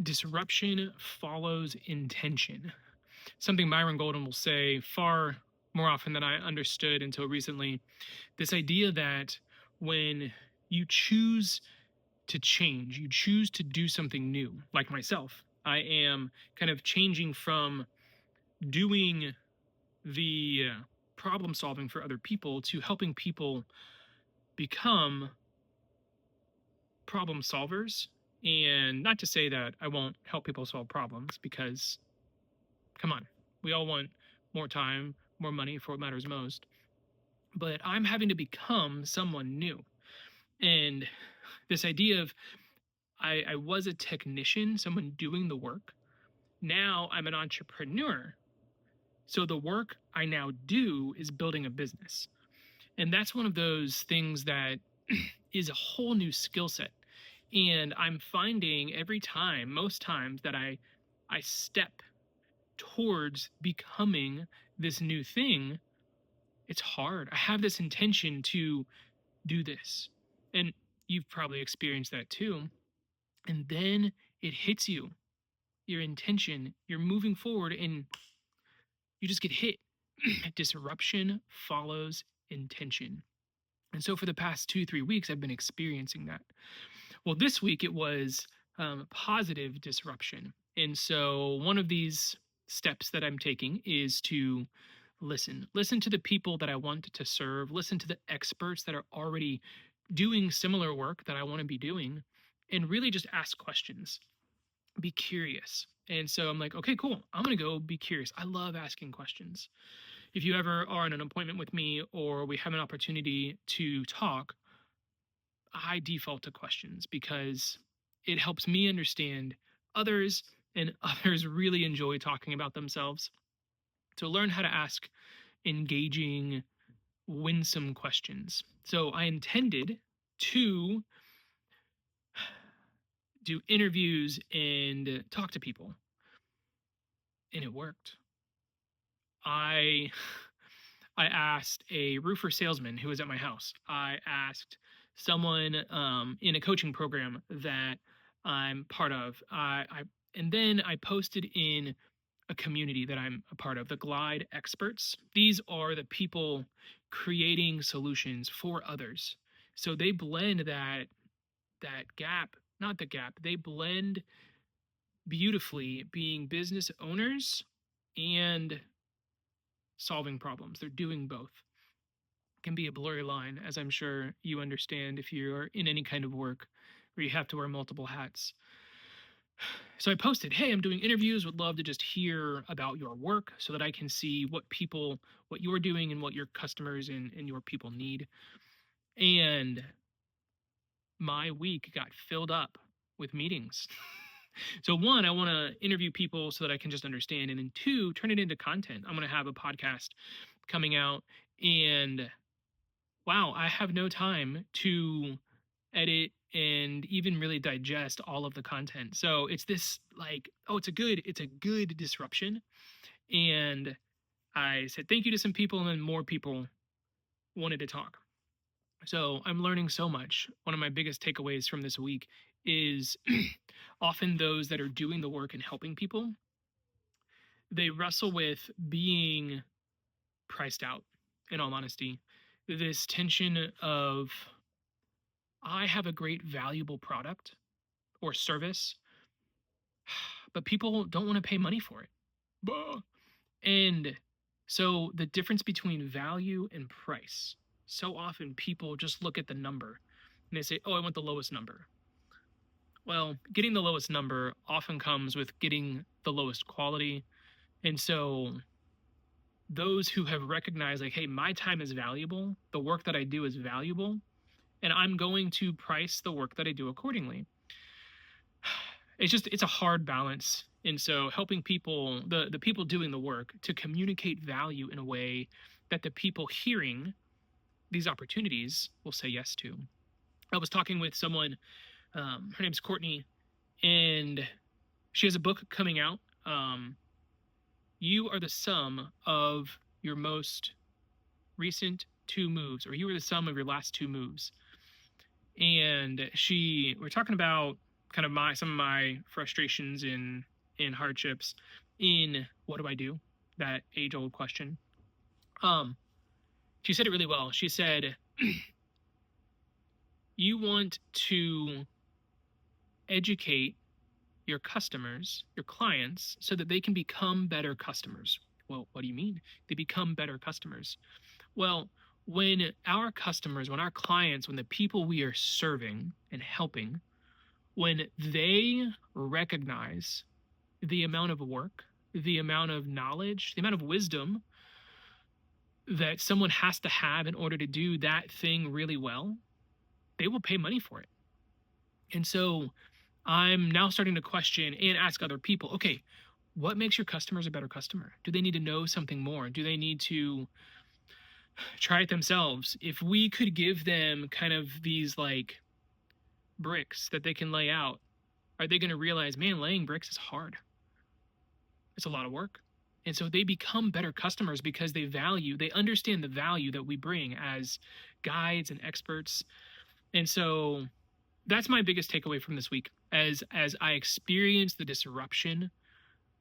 Disruption follows intention. Something Myron Golden will say far more often than I understood until recently. This idea that when you choose to change, you choose to do something new, like myself, I am kind of changing from doing the problem solving for other people to helping people become problem solvers. And not to say that I won't help people solve problems, because come on, we all want more time, more money for what matters most. But I'm having to become someone new. And this idea of I was a technician, someone doing the work. Now I'm an entrepreneur. So the work I now do is building a business. And that's one of those things that is a whole new skill set. And I'm finding every time, most times, that I step towards becoming this new thing, it's hard. I have this intention to do this. And you've probably experienced that too. And then it hits you, your intention, you're moving forward, and you just get hit. Disruption follows intention. And so for the past 2, 3 weeks, I've been experiencing that. Well, this week it was positive disruption. And so one of these steps that I'm taking is to listen to the people that I want to serve, listen to the experts that are already doing similar work that I want to be doing, and really just ask questions. Be curious. And so I'm like, okay, cool. I'm going to go be curious. I love asking questions. If you ever are in an appointment with me or we have an opportunity to talk, I default to questions because it helps me understand others, and others really enjoy talking about themselves. So learn how to ask engaging, winsome questions. So I intended to do interviews and talk to people, and it worked. I asked a roofer salesman who was at my house. I asked someone in a coaching program that I'm part of. And then I posted in a community that I'm a part of, the Glide Experts. These are the people creating solutions for others. So they blend that gap, not the gap. They blend beautifully being business owners and solving problems. They're doing both. It can be a blurry line, as I'm sure you understand if you're in any kind of work where you have to wear multiple hats. So I posted, hey, I'm doing interviews, would love to just hear about your work so that I can see what you're doing and what your customers and your people need. And my week got filled up with meetings. So one, I want to interview people so that I can just understand. And then two, turn it into content. I'm going to have a podcast coming out, and wow, I have no time to edit and even really digest all of the content. So it's this like, oh, it's a good disruption. And I said thank you to some people, and then more people wanted to talk. So I'm learning so much. One of my biggest takeaways from this week is often those that are doing the work and helping people, they wrestle with being priced out, in all honesty. This tension of, I have a great, valuable product or service, but people don't want to pay money for it. And so the difference between value and price, so often people just look at the number and they say, oh, I want the lowest number. Well, getting the lowest number often comes with getting the lowest quality. And so those who have recognized, like, hey, my time is valuable, the work that I do is valuable, and I'm going to price the work that I do accordingly. It's a hard balance. And so helping people, the people doing the work, to communicate value in a way that the people hearing these opportunities will say yes to. I was talking with someone, her name's Courtney, and she has a book coming out. You are the sum of your most recent 2 moves, or you are the sum of your last 2 moves. And we're talking about kind of some of my frustrations and hardships in what do I do? That age old question. Um, she said it really well. She said, you want to educate your customers, your clients, so that they can become better customers. Well, what do you mean? They become better customers. Well, when our customers, when our clients, when the people we are serving and helping, when they recognize the amount of work, the amount of knowledge, the amount of wisdom that someone has to have in order to do that thing really well, they will pay money for it. And so I'm now starting to question and ask other people, okay, what makes your customers a better customer? Do they need to know something more? Do they need to try it themselves? If we could give them kind of these like bricks that they can lay out, are they going to realize, man, laying bricks is hard? It's a lot of work. And so they become better customers because they understand the value that we bring as guides and experts. And so that's my biggest takeaway from this week as I experience the disruption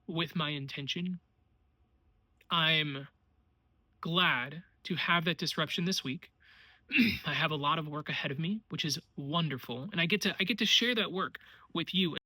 with my intention. I'm glad to have that disruption this week. I have a lot of work ahead of me, which is wonderful, and I get to share that work with you